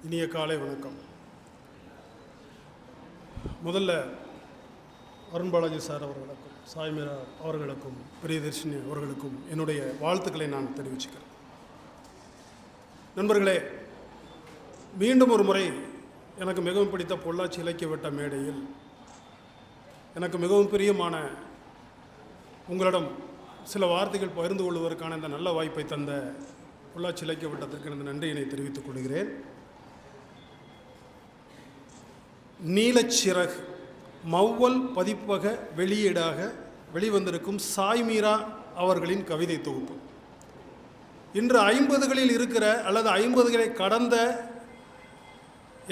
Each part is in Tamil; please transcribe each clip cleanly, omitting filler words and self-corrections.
இனிய காலை வணக்கம். முதல்ல அருண்பாலாஜி சார் அவர்களுக்கும், சாய்மீரா அவர்களுக்கும், பிரியதர்ஷினி அவர்களுக்கும் என்னுடைய வாழ்த்துக்களை நான் தெரிவிச்சுக்கிறேன். நண்பர்களே, மீண்டும் ஒரு முறை எனக்கு மிகவும் பிடித்த பொள்ளாச்சி இலக்கிய வட்ட மேடையில் எனக்கு மிகவும் பிரியமான உங்களிடம் சில வார்த்தைகள் பகிர்ந்து கொள்வதற்கான இந்த நல்ல வாய்ப்பை தந்த பொள்ளாச்சி இலக்கிய வட்டத்திற்கு எனது நன்றியினை தெரிவித்துக் கொள்கிறேன். நீலச்சிறகு மௌவல் பதிப்பக வெளியீடாக வெளிவந்திருக்கும் சாய்மீரா அவர்களின் கவிதை தொகுப்பு. இன்று 50களில் இருக்கிற அல்லது 50களை கடந்த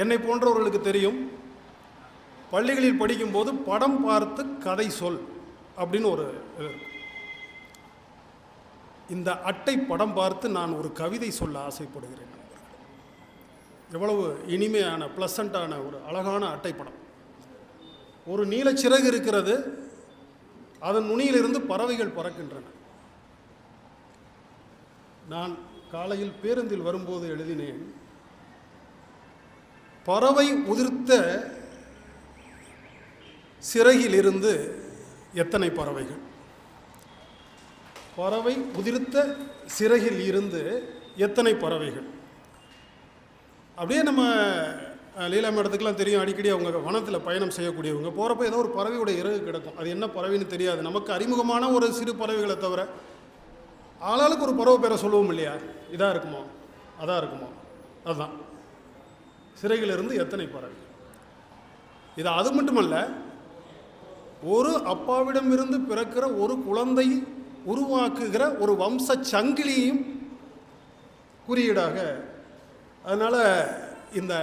என்னை போன்றவர்களுக்கு தெரியும், பள்ளிகளில் படிக்கும்போது படம் பார்த்து கதை சொல் அப்படின்னு ஒரு இந்த அட்டை படம் பார்த்து நான் ஒரு கவிதை சொல்ல ஆசைப்படுகிறேன். எவ்வளவு இனிமையான ப்ளசண்ட்டான ஒரு அழகான அட்டை படம். ஒரு நீலச்சிறகு இருக்கிறது, அதன் நுனியிலிருந்து பறவைகள் பறக்கின்றன. நான் காலையில் பேருந்தில் வரும்போது எழுதினேன், பறவை உதிர்த்த சிறகிலிருந்து எத்தனை பறவைகள், பறவை உதிர்த்த சிறகில் இருந்து எத்தனை பறவைகள். அப்படியே நம்ம லீலா மேடத்துக்கெலாம் தெரியும், அடிக்கடி அவங்க வனத்தில் பயணம் செய்யக்கூடியவங்க. போகிறப்ப ஏதோ ஒரு பறவையோட இறகு கிடக்கும், அது என்ன பறவைன்னு தெரியாது. நமக்கு அறிமுகமான ஒரு சிறு பறவைகளை தவிர ஆளாளுக்கு ஒரு பறவை பேரை சொல்லுவோம் இல்லையா, இதாக இருக்குமோ அதாக இருக்குமோ, அதுதான் சிறையிலிருந்து எத்தனை பறவை. இது அது மட்டுமல்ல, ஒரு அப்பாவிடமிருந்து பிறக்கிற ஒரு குழந்தை உருவாக்குகிற ஒரு வம்ச சங்கிலியையும் குறியீடாக. அதனால் இந்த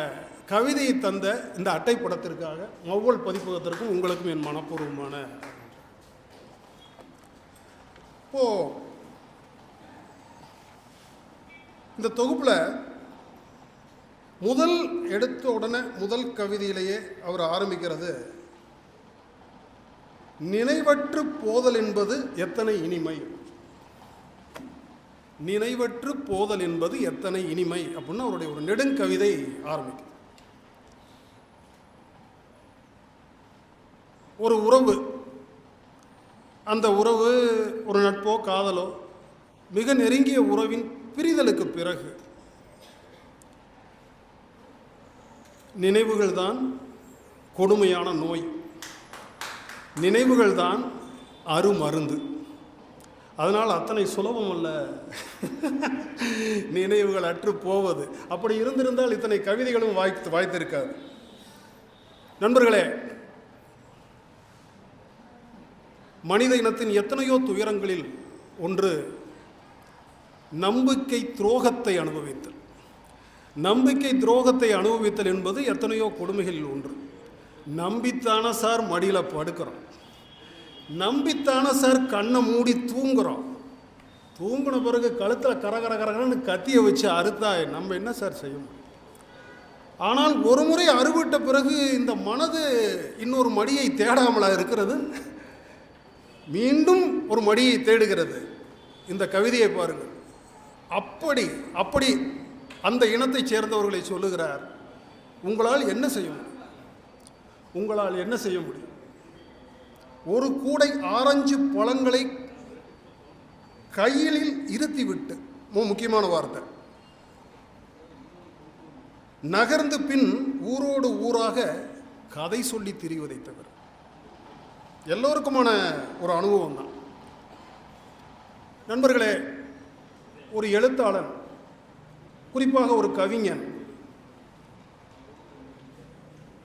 கவிதையை தந்த இந்த அட்டைப்படத்திற்காக மௌவல் பதிப்பகத்திற்கும் உங்களுக்கும் என் மனப்பூர்வமான. இப்போது இந்த தொகுப்பில் முதல் எடுத்த உடனே முதல் கவிதையிலேயே அவர் ஆரம்பிக்கிறது, நினைவற்று போதல் என்பது எத்தனை இனிமை, நினைவற்று போதல் என்பது எத்தனை இனிமை அப்படின்னு அவருடைய ஒரு நெடுங்கவிதை ஆரம்பிக்கும். ஒரு உறவு, அந்த உறவு ஒரு நட்போ காதலோ, மிக நெருங்கிய உறவின் பிரிதலுக்கு பிறகு நினைவுகள் தான் கொடுமையான நோய், நினைவுகள் தான் அருமருந்து. அதனால் அத்தனை சுலபம் அல்ல நினைவுகள் அற்று போவது. அப்படி இருந்திருந்தால் இத்தனை கவிதைகளும் வாய்த்திருக்காது. நண்பர்களே, மனித இனத்தின் எத்தனையோ துயரங்களில் ஒன்று நம்பிக்கை துரோகத்தை அனுபவித்தல். நம்பிக்கை துரோகத்தை அனுபவித்தல் என்பது எத்தனையோ கொடுமைகளில் ஒன்று. நம்பித்தான சார் மடியில் படுக்கிறோம், நம்பித்தான சார் கண்ணை மூடி தூங்குகிறோம். தூங்கின பிறகு கழுத்தில் கரகரன்னு கத்தியை வச்சு அறுத்தா நம்ம என்ன சார் செய்ய முடியும்? ஆனால் ஒரு முறை அறுவிட்ட பிறகு இந்த மனது இன்னொரு மடியை தேடாமலா இருக்கிறது, மீண்டும் ஒரு மடியை தேடுகிறது. இந்த கவிதையை பாருங்கள். அப்படி அந்த இனத்தைச் சேர்ந்தவர்களை சொல்லுகிறார், உங்களால் என்ன செய்ய முடியும், உங்களால் என்ன செய்ய முடியும்? ஒரு கூடை ஆரஞ்சு பழங்களை கையில் இருத்திவிட்டு, முக்கியமான வார்த்தை, நகர்ந்து பின் ஊரோடு ஊராக கதை சொல்லி திரிவதை தவிர. எல்லோருக்குமான ஒரு அனுபவம் தான். நண்பர்களே, ஒரு எழுத்தாளன், குறிப்பாக ஒரு கவிஞன்,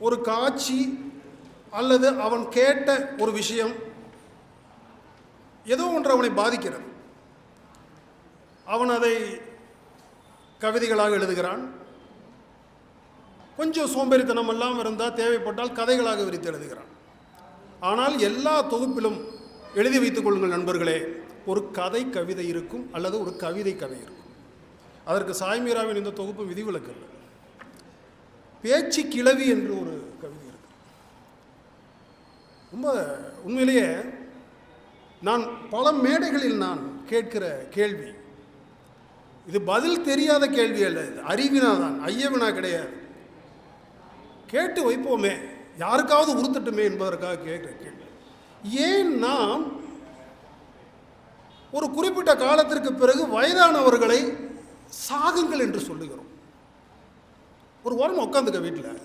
ஒரு காட்சி அல்லது அவன் கேட்ட ஒரு விஷயம் ஏதோ ஒன்று அவனை பாதிக்கிறது. அவன் அதை கவிதைகளாக எழுதுகிறான். கொஞ்சம் சோம்பேறித்தனம் எல்லாம் இருந்தால் தேவைப்பட்டால் கதைகளாக விரித்து எழுதுகிறான். ஆனால் எல்லா தொகுப்பிலும் எழுதி வைத்துக் கொள்ளுங்கள் நண்பர்களே, ஒரு கதை கவிதை இருக்கும் அல்லது ஒரு கவிதை கதை இருக்கும். அதற்கு சாய்மீராவின் இந்த தொகுப்பு விதிவிலக்கு இல்லை. பேச்சு கிளவி என்று ஒரு கவிதை இருக்கு. ரொம்ப உண்மையிலேயே நான் பல மேடைகளில் நான் கேட்கிற கேள்வி, இது பதில் தெரியாத கேள்வி அல்ல, இது அறிவினா தான், ஐயவினா கிடையாது. கேட்டு வைப்போமே, யாருக்காவது உறுத்தட்டுமே என்பதற்காக கேட்குற கேள்வி. ஏன் நாம் ஒரு குறிப்பிட்ட காலத்திற்கு பிறகு வயதானவர்களை சாகுங்கள் என்று சொல்லுகிறோம்? ஒரு ஓரம் உட்காந்துக்க, வீட்டில்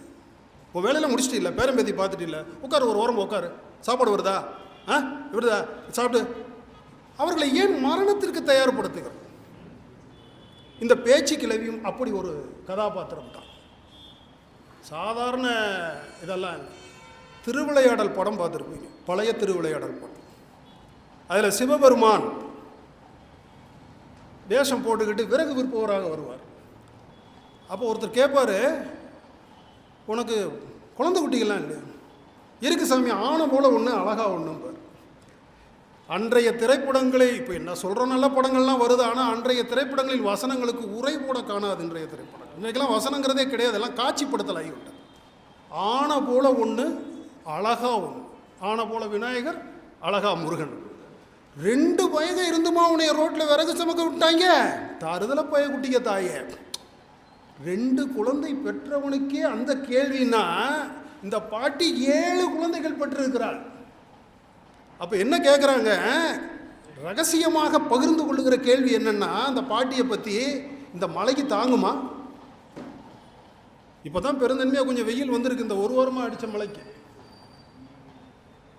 உன் வேலையில் முடிச்சுட்டு இல்லை, பேரம்பேத்தி பார்த்துட்டு இல்லை, உட்காரு, ஒரு ஓரம் உட்காரு, சாப்பாடு வருதா, வருதா, சாப்பிட்டு. அவர்களை ஏன் மரணத்திற்கு தயார்படுத்துகிறோம்? இந்த பேச்சு கிளவியும் அப்படி ஒரு கதாபாத்திரம் தான். சாதாரண இதெல்லாம் இல்லை. திருவிளையாடல் படம் பார்த்துருப்பீங்க, பழைய திருவிளையாடல் படம். அதில் சிவபெருமான் வேஷம் போட்டுக்கிட்டு விறகு விற்பவராக வருவார். அப்போ ஒருத்தர் கேட்பார், உனக்கு குழந்தை குட்டிகள்லாம் இல்லையா? இருக்கு சாமி, ஆணை போல் ஒன்று அழகா ஒன்றும்பார். அன்றைய திரைப்படங்களை, இப்போ என்ன சொல்கிற நல்ல படங்கள்லாம் வருது, ஆனால் அன்றைய திரைப்படங்களில் வசனங்களுக்கு உரை கூட காணாது. இன்றைய திரைப்படம் இன்றைக்கெல்லாம் வசனங்கிறதே கிடையாது, எல்லாம் காட்சிப்படுத்தல் ஆகிவிட்டது. ஆணை போல ஒன்று அழகா ஒன்று, ஆணை போல விநாயகர், அழகா முருகன். 2 வயது இருந்துமா உன்னைய ரோட்டில் விறகு சமக்க விட்டாங்க? தருதலை பய குட்டிக்க தாயே. 2 குழந்தை பெற்றவனுக்கே அந்த கேள்வின்னா, இந்த பாட்டி 7 குழந்தைகள் பெற்றிருக்கிறாள். அப்போ என்ன கேட்குறாங்க? ரகசியமாக பகிர்ந்து கொள்ளுகிற கேள்வி என்னன்னா, அந்த பாட்டியை பற்றி, இந்த மலைக்கு தாங்குமா? இப்போ தான் பெருந்தன்மையாக கொஞ்சம் வெயில் வந்திருக்கு, இந்த ஒரு வாரமாக அடித்த மலைக்கு.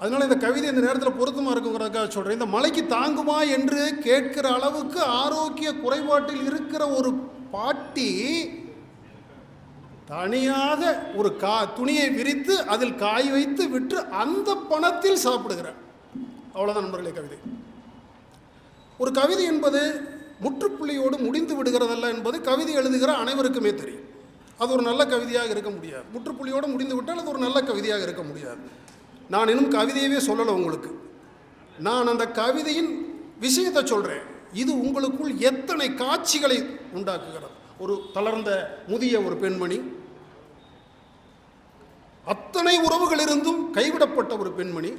அதனால் இந்த கவிதை இந்த நேரத்தில் பொருத்தமாக இருக்குங்கிறதுக்காக சொல்கிறேன். இந்த மலைக்கு தாங்குமா என்று கேட்கிற அளவுக்கு ஆரோக்கிய குறைபாட்டில் இருக்கிற ஒரு பாட்டி தனியாக ஒரு துணியை விரித்து அதில் காய் வைத்து விற்று அந்த பணத்தில் சாப்பிடுகிறார். அவ்வளோதான் நண்பர்களே கவிதை. ஒரு கவிதை என்பது முற்றுப்புள்ளியோடு முடிந்து விடுகிறதல்ல என்பது கவிதை எழுதுகிற அனைவருக்குமே தெரியும். அது ஒரு நல்ல கவிதையாக இருக்க முடியாது. முற்றுப்புள்ளியோடு முடிந்து விட்டால் அது ஒரு நல்ல கவிதையாக இருக்க முடியாது. நான் இன்னும் கவிதையவே சொல்லலை உங்களுக்கு. நான் அந்த கவிதையின் விஷயத்தை சொல்கிறேன். இது உங்களுக்குள் எத்தனை காட்சிகளை உண்டாக்குகிறது. ஒரு தளர்ந்த முதிய ஒரு பெண்மணி, அத்தனை உறவுகள் இருந்தும் கைவிடப்பட்ட ஒரு பெண்மணி.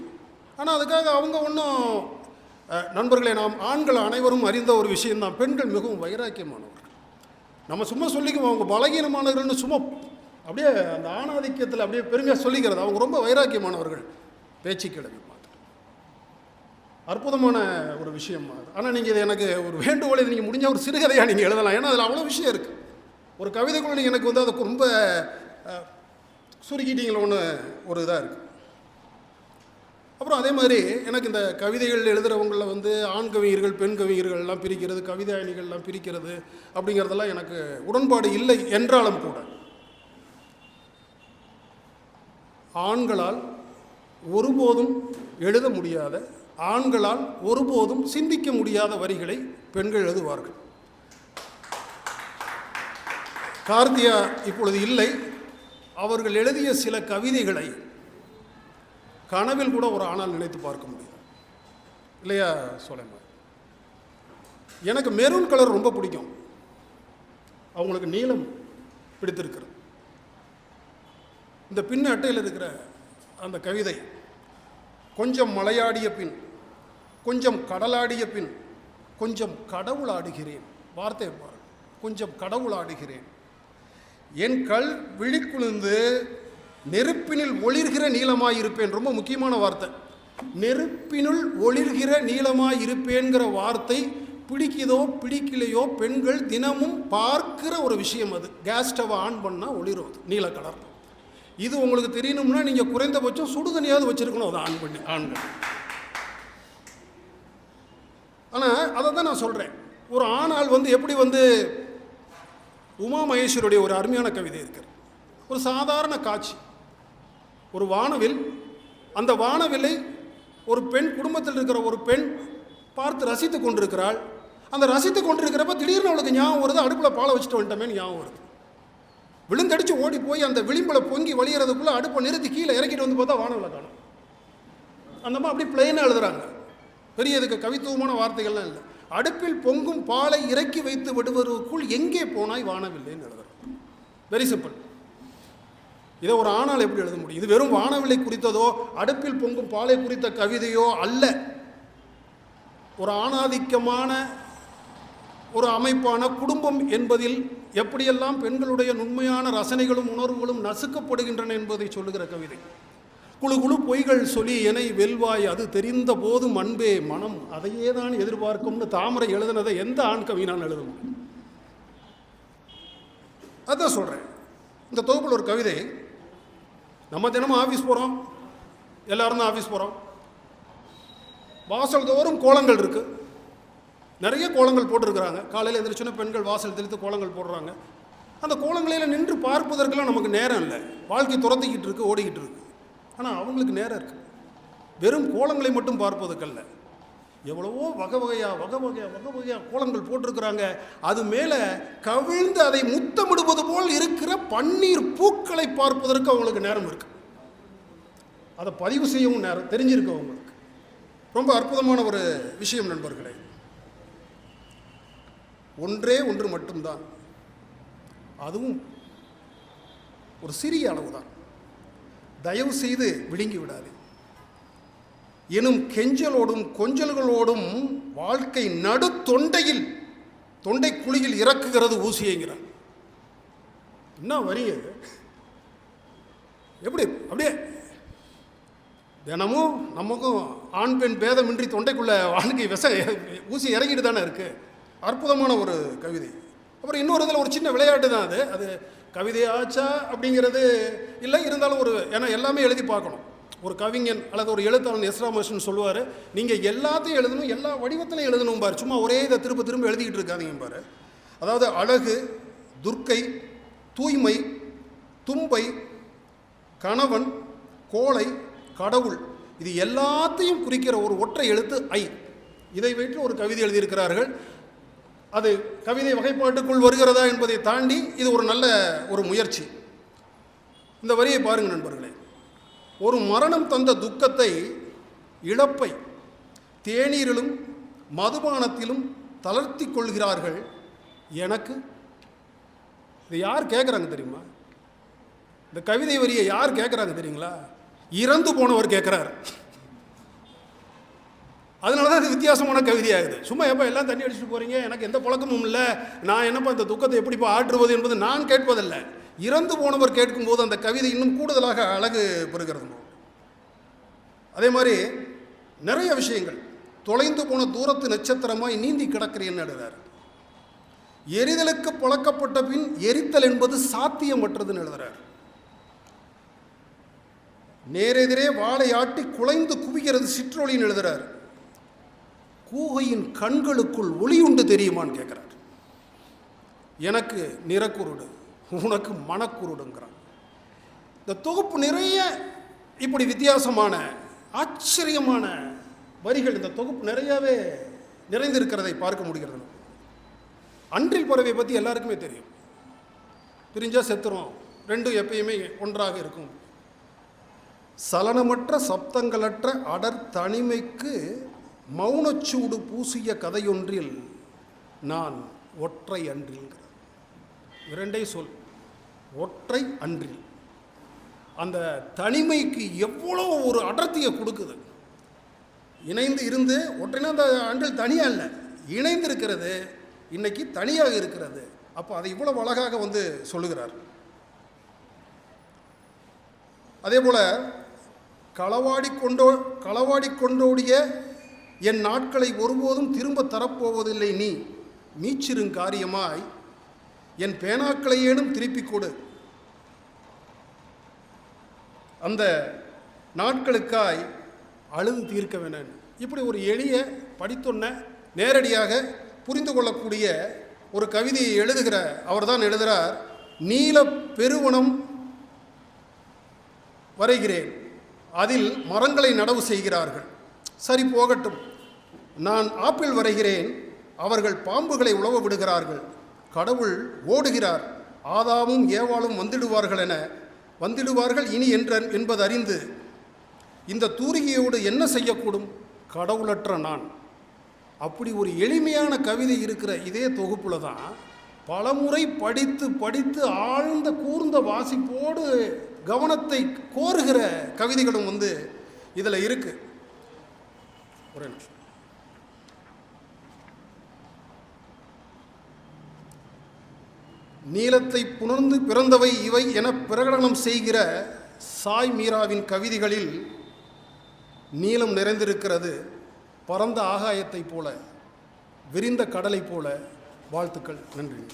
ஆனால் அதுக்காக அவங்க ஒன்றும், நண்பர்களே, நாம் ஆண்கள் அனைவரும் அறிந்த ஒரு விஷயம்தான், பெண்கள் மிகவும் வைராக்கியமானவர்கள். நம்ம சும்மா சொல்லிக்குவோம் அவங்க பலகீனமானவர்கள்னு, சும்மா அப்படியே அந்த ஆணாதிக்கத்தில் அப்படியே பெருமையாக சொல்லிக்கிறது. அவங்க ரொம்ப வைராக்கியமானவர்கள். பேச்சு கிளவி மாதிரி அற்புதமான ஒரு விஷயம் அது. ஆனால் நீங்கள் இது எனக்கு ஒரு வேண்டுகோளை, நீங்கள் முடிஞ்ச ஒரு சிறுகதையாக நீங்கள் எழுதலாம். ஏன்னா அதில் அவ்வளோ விஷயம் இருக்குது. ஒரு கவிதைக்குள்ள நீங்கள் எனக்கு வந்து அதுக்கு ரொம்ப சுருக்கிட்டீங்களோ ஒன்று ஒரு இதாக இருக்குது. அப்புறம் அதே மாதிரி எனக்கு இந்த கவிதைகள் எழுதுகிறவங்களில் வந்து ஆண் கவிஞர்கள், பெண் கவிஞர்கள்லாம் பிரிக்கிறது, கவிதாயணிகள்லாம் பிரிக்கிறது அப்படிங்கிறதெல்லாம் எனக்கு உடன்பாடு இல்லை என்றாலும் கூட, ஆண்களால் ஒருபோதும் எழுத முடியாத, ஆண்களால் ஒருபோதும் சிந்திக்க முடியாத வரிகளை பெண்கள் எழுதுவார்கள். கார்த்தியா இப்பொழுது இல்லை. அவர்கள் எழுதிய சில கவிதைகளை கனவில் கூட ஒரு ஆணால் நினைத்து பார்க்க முடியும் இல்லையா சோலைமான்? எனக்கு மெரூன் கலர் ரொம்ப பிடிக்கும். அவங்களுக்கு நீலம் பிடித்திருக்கிறது. இந்த பின் அட்டையில் இருக்கிற அந்த கவிதை, கொஞ்சம் மலையாடிய பின், கொஞ்சம் கடலாடிய பின், கொஞ்சம் கடவுளாடுகிறேன். வார்த்தை பாரு, கொஞ்சம் கடவுளாடுகிறேன். என் கல் விழிக்குழுந்து நெருப்பினில் ஒளிர்கிற நீளமாயிருப்பேன். ரொம்ப முக்கியமான வார்த்தை. நெருப்பினுள் ஒளிர்கிற நீளமாயிருப்பேன்கிற வார்த்தை பிடிக்குதோ பிடிக்கலையோ, பெண்கள் தினமும் பார்க்கிற ஒரு விஷயம் அது. கேஸ் ஸ்டவ் ஆன் பண்ணால் ஒளிரும் நீல கலர். இது உங்களுக்கு தெரியணும்னா நீங்கள் குறைந்தபட்சம் சுடுதண்ணியாவது வச்சுருக்கணும் அதை ஆன் பண்ணி, ஆண்கள். ஆனால் அதை தான் நான் சொல்கிறேன். ஒரு ஆணால் வந்து எப்படி வந்து உமா மகேஸ்வருடைய ஒரு அருமையான கவிதை இருக்கிறது. ஒரு சாதாரண காட்சி, ஒரு வானவில். அந்த வானவில்லை ஒரு பெண், குடும்பத்தில் இருக்கிற ஒரு பெண் பார்த்து ரசித்து கொண்டிருக்கிறாள். அந்த ரசித்து கொண்டிருக்கிறப்ப திடீர்னு அவளுக்கு ஞாபகம் வருது, அடுப்பில் பாலை வச்சுட்டு வந்துட்டோமேன்னு ஞாபகம் வருது. விழுந்தடிச்சு ஓடி போய் அந்த விளிம்பில் பொங்கி வழிகிறதுக்குள்ளே அடுப்பை நிறுத்தி கீழே இறக்கிட்டு வந்து பார்த்தா வானவில்லை காணும். அந்தம்மா அப்படி பிளெயினாக எழுதுறாங்க. பெரிய இதுக்கு கவித்துவமான வார்த்தைகள்லாம் இல்லை. அடுப்பில் பொங்கும் பாலை இறக்கி வைத்து விடுவதற்குள் எங்கே போனாய் வானவில்லைன்னு எழுதுறாங்க. Very simple. இதை ஒரு ஆணால் எப்படி எழுத முடியும்? இது வெறும் வானவில்லை குறித்ததோ அடுப்பில் பொங்கும் பாலை குறித்த கவிதையோ அல்ல. ஒரு ஆணாதிக்கமான ஒரு அமைப்பான குடும்பம் என்பதில் எப்படியெல்லாம் பெண்களுடைய நுண்மையான ரசனைகளும் உணர்வுகளும் நசுக்கப்படுகின்றன என்பதை சொல்லுகிற கவிதை. குழு குழு பொய்கள் சொல்லி எனை வெல்வாய் அது தெரிந்த போதும் அன்பே மனம் அதையே தான் எதிர்பார்க்கும்னு தாமரை எழுதுனதை எந்த ஆண் கவிஞனான் எழுத முடியும்? அதான் சொல்கிறேன். இந்த தொகுப்பில் ஒரு கவிதை. நம்ம தினமும் ஆஃபீஸ் போகிறோம், எல்லாரும் தான் ஆஃபீஸ் போகிறோம். வாசல் தோறும் கோலங்கள் இருக்குது, நிறைய கோலங்கள் போட்டிருக்கிறாங்க. காலையில் எழுந்திரிச்சோன்னா பெண்கள் வாசல் தெளித்து கோலங்கள் போடுறாங்க. அந்த கோலங்களில் நின்று பார்ப்பதற்கெல்லாம் நமக்கு நேரம் இல்லை. வாழ்க்கை துரத்திக்கிட்டு இருக்கு, ஓடிக்கிட்டு இருக்கு. ஆனால் அவங்களுக்கு நேரம் இருக்குது. வெறும் கோலங்களை மட்டும் பார்ப்பதுக்கல்ல, எவ்வளவோ வகை வகையாக கோலங்கள் போட்டிருக்கிறாங்க. அது மேலே கவிழ்ந்து அதை முத்தமிடுவது போல் இருக்கிற பன்னீர் பூக்களை பார்ப்பதற்கு அவங்களுக்கு நேரம் இருக்குது. அதை பதிவு செய்யவும் நேரம் தெரிஞ்சிருக்கு அவங்களுக்கு. ரொம்ப அற்புதமான ஒரு விஷயம் நண்பர்களே. ஒன்றே ஒன்று மட்டும்தான், அதுவும் ஒரு சிறிய அளவு தான். தயவு செய்து விழுங்கி விடாது எனும் கெஞ்சலோடும் கொஞ்சல்களோடும் வாழ்க்கை நடு தொண்டையில் தொண்டை குழியில் இறக்குகிறது ஊசியைங்கிறார். என்ன வரி அது? எப்படி அப்படியே தினமும் நமக்கும் ஆண் பெண் பேதமின்றி தொண்டைக்குள்ள வாழ்க்கை ஊசி இறங்கிட்டு தானே இருக்குது. அற்புதமான ஒரு கவிதை. அப்புறம் இன்னொரு இதில் ஒரு சின்ன விளையாட்டு தான் அது. அது கவிதையாச்சா அப்படிங்கிறது இல்லை, இருந்தாலும் ஒரு ஏன்னா எல்லாமே எழுதி பார்க்கணும். ஒரு கவிஞன் அல்லது ஒரு எழுத்தாளன் எஸ் ராமகிருஷ்ணன் சொல்லுவார், நீங்கள் எல்லாத்தையும் எழுதணும், எல்லா வடிவத்திலையும் எழுதணும் பாரு, சும்மா ஒரே இதை திரும்ப திரும்ப எழுதிக்கிட்டு இருக்காதீங்க பாரு. அதாவது அழகு, துர்க்கை, தூய்மை, தும்பை, கணவன், கோளை, கடவுள், இது எல்லாத்தையும் குறிக்கிற ஒரு ஒற்றை எழுத்து ஐ. இதை வைத்து ஒரு கவிதை எழுதியிருக்கிறார்கள். அது கவிதை வகைப்பாட்டுக்குள் வருகிறதா என்பதை தாண்டி இது ஒரு நல்ல ஒரு முயற்சி. இந்த வரியை பாருங்கள் நண்பர்களே. ஒரு மரணம் தந்த துக்கத்தை, இழப்பை தேநீரிலும் மதுபானத்திலும் தளர்த்தி கொள்கிறார்கள். எனக்கு இது யார் கேட்குறாங்க தெரியுமா? இந்த கவிதை வரியை யார் கேட்குறாங்க தெரியுங்களா? இறந்து போனவர் கேட்குறார். அதனால தான் இது வித்தியாசமான கவிதையாகுது. சும்மா எப்போ எல்லாம் தண்ணி அடிச்சுட்டு போகிறீங்க, எனக்கு எந்த பழக்கமும் இல்லை, நான் என்னப்பா இந்த துக்கத்தை எப்படிப்பா ஆற்றுவது என்பது நான் கேட்பதில்லை. இறந்து போனவர் கேட்கும்போது அந்த கவிதை இன்னும் கூடுதலாக அழகு பெறுகிறது. அதே மாதிரி நிறைய விஷயங்கள். தொலைந்து போன தூரத்து நட்சத்திரமாய் நீந்தி கிடக்கிறேன்னு எழுதுறார். எரிதலுக்கு பழக்கப்பட்ட பின் எரித்தல் என்பது சாத்தியமற்றதுன்னு எழுதுறார். நேரெதிரே வாளை ஆட்டி குலைந்து குவிகிறது சிற்றொளின்னு எழுதுறார். கூகையின் கண்களுக்குள் ஒளி உண்டு தெரியுமான்னு கேட்குறார். எனக்கு நிறக்குருடு, உனக்கு மனக்குருடுங்கிறான். இந்த தொகுப்பு நிறைய இப்படி வித்தியாசமான ஆச்சரியமான வரிகள் இந்த தொகுப்பு நிறையாவே நிறைந்திருக்கிறதை பார்க்க முடிகிறது. அன்றில் பறவை பற்றி எல்லாருக்குமே தெரியும். பிரிஞ்சா செத்துரும், ரெண்டும் எப்பயுமே ஒன்றாக இருக்கும். சலனமற்ற சப்தங்களற்ற அடர் தனிமைக்கு மௌனச்சூடு பூசிய கதையொன்றில் நான் ஒற்றை அன்றில்கிறார். இரண்டே சொல், ஒற்றை அன்றில். அந்த தனிமைக்கு எவ்வளோ ஒரு அடர்த்தியை கொடுக்குது. இணைந்து இருந்து ஒற்றைனா அந்த அன்றில் தனியாக இல்லை, இணைந்து இருக்கிறது, இன்னைக்கு தனியாக இருக்கிறது. அப்போ அதை இவ்வளவு அழகாக சொல்லுகிறார். அதே போல் களவாடி கொண்டோடிய என் நாட்களை ஒருபோதும் திரும்ப தரப்போவதில்லை, நீ மீச்சிருங்காரியமாய் என் பேனாக்களை ஏனும் திருப்பிக் கொடு, அந்த நாட்களுக்காய் அழுது தீர்க்க வேணான். இப்படி ஒரு எளிய படித்தொன்ன நேரடியாக புரிந்து கொள்ளக்கூடிய ஒரு கவிதையை எழுதுகிற அவர் தான் எழுதுகிறார். நீல பெருவனம் வரைகிறேன், அதில் மரங்களை நடவு செய்கிறார்கள், சரி போகட்டும். நான் ஆப்பிள் வரைகிறேன், அவர்கள் பாம்புகளை உழவ விடுகிறார்கள், கடவுள் ஓடுகிறார், ஆதாமும் ஏவாளும் வந்திடுவார்கள் இனி என்பது அறிந்து இந்த தூரிகையோடு என்ன செய்யக்கூடும் கடவுளற்ற நான். அப்படி ஒரு எளிமையான கவிதை இருக்கிற இதே தொகுப்பில் தான் பலமுறை படித்து படித்து ஆழ்ந்த கூர்ந்த வாசிப்போடு கவனத்தை கோருகிற கவிதைகளும் இதில் இருக்கு. ஒரே நிமிஷம். நீலத்தை புணர்ந்து பிறந்தவை இவை என பிரகடனம் செய்கிற சாய் மீராவின் கவிதைகளில் நீலம் நிறைந்திருக்கிறது. பரந்த ஆகாயத்தைப் போல, விரிந்த கடலைப் போல. வாழ்த்துக்கள். நன்றி.